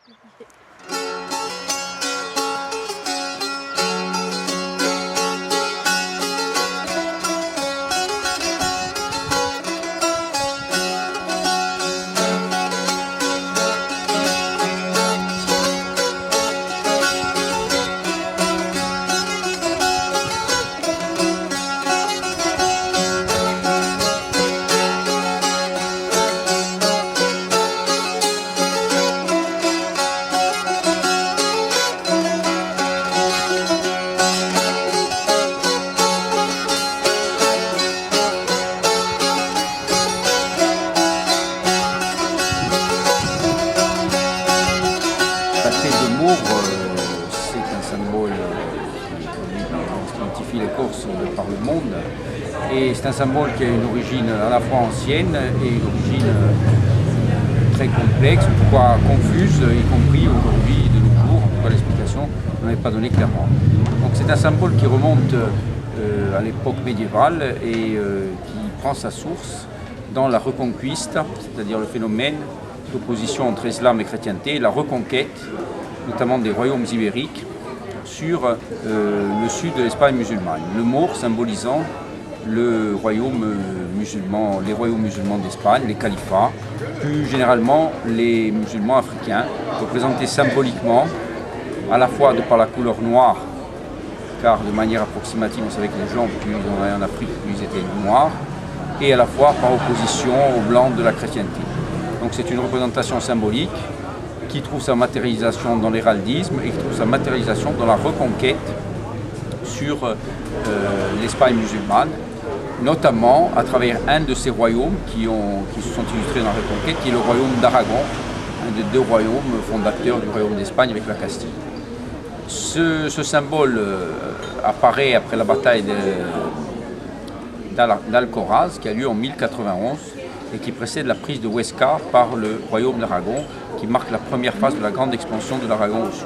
La tête de Maure, c'est un symbole qui identifie les Corses de par le monde. Et c'est un symbole qui a une origine à la fois ancienne et une origine très complexe, parfois confuse, y compris aujourd'hui, de nos jours. En tout cas, l'explication n'en est pas donnée clairement. Donc c'est un symbole qui remonte à l'époque médiévale et qui prend sa source dans la Reconquista, c'est-à-dire le phénomène d'opposition entre islam et chrétienté, la reconquête, notamment des royaumes ibériques, sur le sud de l'Espagne musulmane. Le Maure symbolisant le royaume musulman, les royaumes musulmans d'Espagne, les califats, plus généralement les musulmans africains, représentés symboliquement, à la fois de par la couleur noire, car de manière approximative, on savait que les gens, plus on allait en Afrique, plus ils étaient noirs, et à la fois par opposition aux blancs de la chrétienté. Donc c'est une représentation symbolique qui trouve sa matérialisation dans l'héraldisme et qui trouve sa matérialisation dans la reconquête sur l'Espagne musulmane, notamment à travers un de ces royaumes qui se sont illustrés dans la reconquête, qui est le royaume d'Aragon, un des deux royaumes fondateurs du royaume d'Espagne avec la Castille. Ce symbole apparaît après la bataille d'Alcoraz qui a lieu en 1091 et qui précède la prise de Huesca par le royaume d'Aragon, qui marque la première phase de la grande expansion de l'Aragon au sud.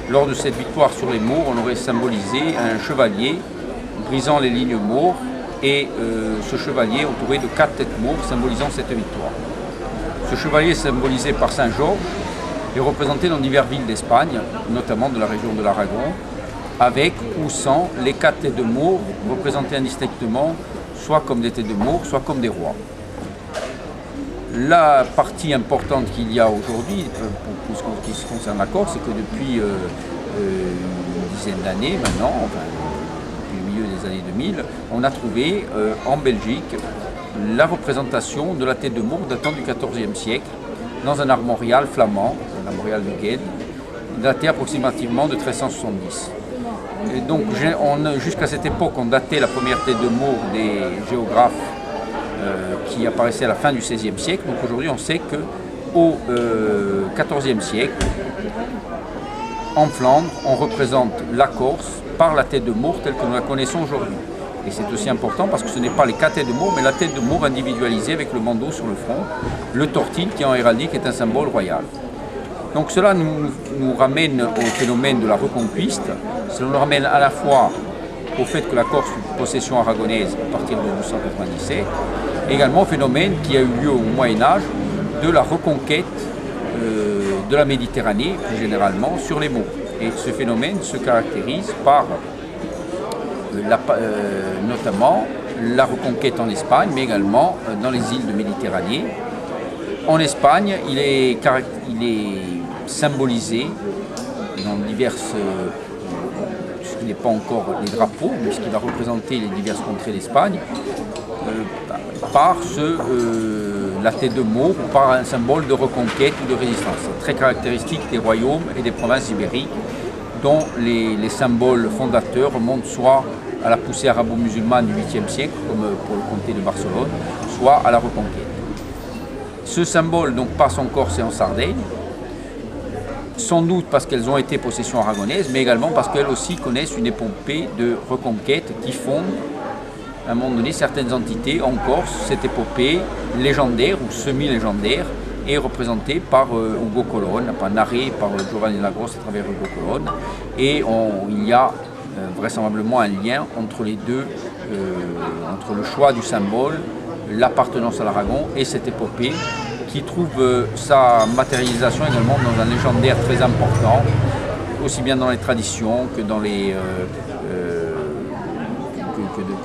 Lors de cette victoire sur les Maures, on aurait symbolisé un chevalier brisant les lignes maures et ce chevalier entouré de 4 têtes maures symbolisant cette victoire. Ce chevalier symbolisé par Saint Georges est représenté dans diverses villes d'Espagne, notamment de la région de l'Aragon, avec ou sans les 4 têtes de maures représentées indistinctement, soit comme des têtes de maures, soit comme des rois. La partie importante qu'il y a aujourd'hui, pour ce qui concerne la Corse, c'est que depuis une dizaine d'années maintenant, enfin depuis le milieu des années 2000, on a trouvé en Belgique la représentation de la tête de Maure datant du XIVe siècle dans un armorial flamand, l'armorial de Gued, daté approximativement de 1370. Et donc jusqu'à cette époque, on datait la première tête de Maure des géographes qui apparaissait à la fin du XVIe siècle. Donc aujourd'hui, on sait qu'au XIVe siècle, en Flandre, on représente la Corse par la tête de Maure telle que nous la connaissons aujourd'hui. Et c'est aussi important parce que ce n'est pas les 4 têtes de Maure, mais la tête de Maure individualisée avec le bandeau sur le front, le tortil qui en héraldique est un symbole royal. Donc cela nous ramène au phénomène de la Reconquista. Cela nous ramène à la fois au fait que la Corse fut possession aragonaise à partir de 1297, également au phénomène qui a eu lieu au Moyen-Âge de la reconquête de la Méditerranée, plus généralement, sur les Maures. Et ce phénomène se caractérise par notamment la reconquête en Espagne, mais également dans les îles de Méditerranée. En Espagne, il est symbolisé dans diverses... ce qui n'est pas encore les drapeaux, mais ce qui va représenter les diverses contrées d'Espagne, par la tête de Maure ou par un symbole de reconquête ou de résistance. C'est très caractéristique des royaumes et des provinces ibériques dont les symboles fondateurs remontent soit à la poussée arabo-musulmane du 8e siècle, comme pour le comté de Barcelone, soit à la reconquête. Ce symbole donc passe en Corse et en Sardaigne, sans doute parce qu'elles ont été possession aragonaise, mais également parce qu'elles aussi connaissent une épopée de reconquête qui fonde à un moment donné certaines entités en Corse. Cette épopée légendaire ou semi-légendaire est représentée par Ugo Colonne, narrée par Giovanni Lagos à travers Ugo Colonne, et il y a vraisemblablement un lien entre les deux, entre le choix du symbole, l'appartenance à l'Aragon et cette épopée qui trouve sa matérialisation également dans un légendaire très important, aussi bien dans les traditions que dans les,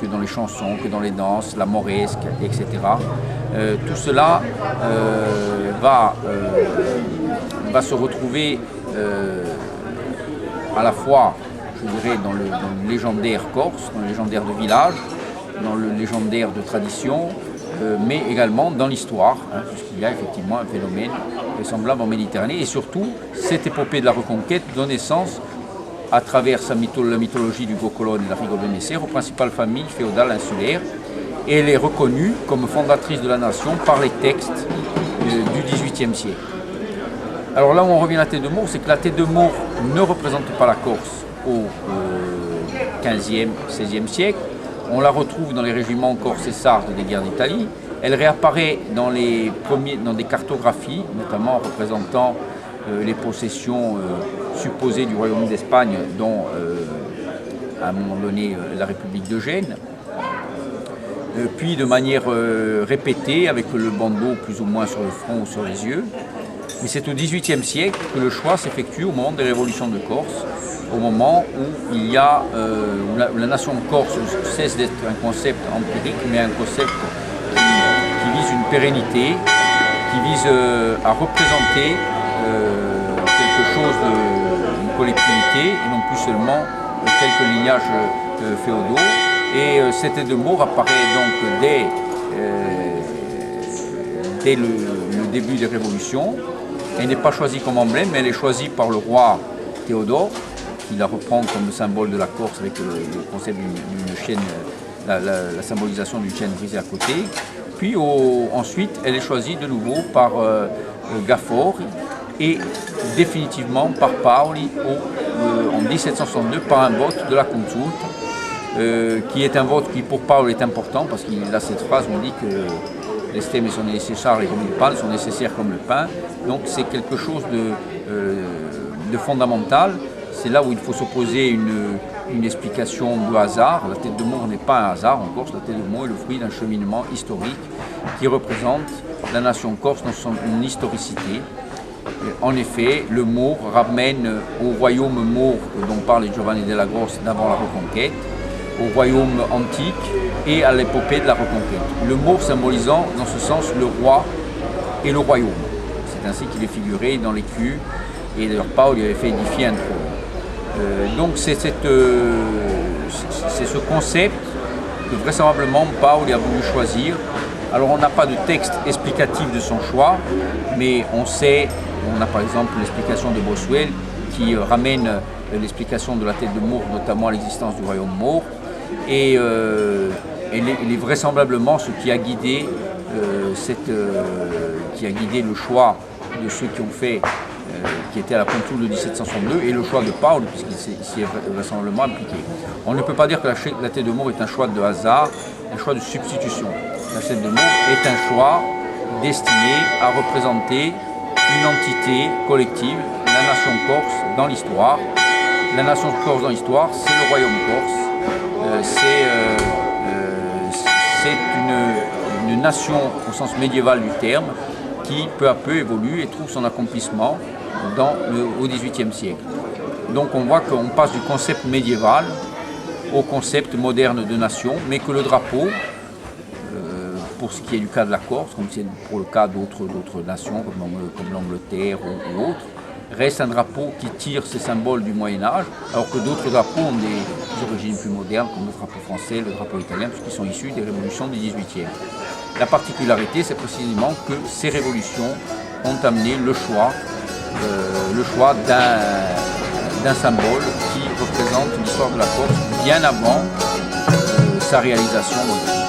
que dans les chansons, que dans les danses, la mauresque, etc. Tout cela va se retrouver à la fois, je dirais, dans le légendaire corse, dans le légendaire de village, dans le légendaire de tradition, mais également dans l'histoire, puisqu'il y a effectivement un phénomène semblable en Méditerranée. Et surtout, cette épopée de la Reconquête donne naissance, à travers la mythologie du Gaucolone et la Rigobenessere, aux principales familles féodales insulaires. Et elle est reconnue comme fondatrice de la nation par les textes du XVIIIe siècle. Alors là où on revient à la tête de Maure, c'est que la tête de Maure ne représente pas la Corse au XVe, XVIe siècle. On la retrouve dans les régiments corses et sardes des guerres d'Italie. Elle réapparaît dans des cartographies, notamment représentant les possessions supposées du royaume d'Espagne, dont à un moment donné la République de Gênes. Puis de manière répétée, avec le bandeau plus ou moins sur le front ou sur les yeux. Mais c'est au XVIIIe siècle que le choix s'effectue au moment des révolutions de Corse, au moment où il y a où la nation corse cesse d'être un concept empirique, mais un concept qui vise une pérennité, qui vise à représenter quelque chose d'une collectivité et non plus seulement quelques lignages féodaux. Et cette tête de Maure apparaît donc dès le début des révolutions. Elle n'est pas choisie comme emblème, mais elle est choisie par le roi Théodore, qui la reprend comme symbole de la Corse avec le concept d'une chaîne, la symbolisation d'une chaîne brisée à côté. Puis ensuite, elle est choisie de nouveau par Gaffori et définitivement par Paoli en 1762 par un vote de la Consulta, qui est un vote qui pour Paoli est important parce qu'il a cette phrase où on dit que les stemmes sont nécessaires comme le pain, sont nécessaires comme le pain. Donc c'est quelque chose de fondamental. C'est là où il faut s'opposer une explication du hasard. La tête de Maure n'est pas un hasard en Corse. La tête de Maure est le fruit d'un cheminement historique qui représente la nation corse dans son historicité. En effet, le Maure ramène au royaume maure dont parle Giovanni della Grossa d'avant la Reconquête, au royaume antique et à l'épopée de la Reconquête. Le Maure symbolisant dans ce sens le roi et le royaume. C'est ainsi qu'il est figuré dans l'écu, et d'ailleurs Paul avait fait édifier un trône. Donc c'est ce concept que vraisemblablement Paul a voulu choisir. Alors on n'a pas de texte explicatif de son choix, mais on a par exemple l'explication de Bossuet qui ramène l'explication de la tête de Maure, notamment à l'existence du royaume maure. Et il est vraisemblablement ce qui a guidé le choix de ceux qui ont fait, qui étaient à la Consul de 1762, et le choix de Paul, puisqu'il s'y est vraisemblablement impliqué. On ne peut pas dire que la tête de Maure est un choix de hasard, un choix de substitution. La tête de Maure est un choix destiné à représenter une entité collective, la nation corse dans l'histoire. La nation corse dans l'histoire, c'est le royaume corse. C'est une nation au sens médiéval du terme qui peu à peu évolue et trouve son accomplissement au XVIIIe siècle. Donc on voit qu'on passe du concept médiéval au concept moderne de nation, mais que le drapeau, pour ce qui est du cas de la Corse, comme c'est pour le cas d'autres nations comme l'Angleterre ou autres, reste un drapeau qui tire ses symboles du Moyen-Âge, alors que d'autres drapeaux ont des origines plus modernes, comme le drapeau français, le drapeau italien, puisqu'ils sont issus des révolutions du XVIIIe. La particularité, c'est précisément que ces révolutions ont amené le choix d'un symbole qui représente l'histoire de la Corse bien avant sa réalisation moderne.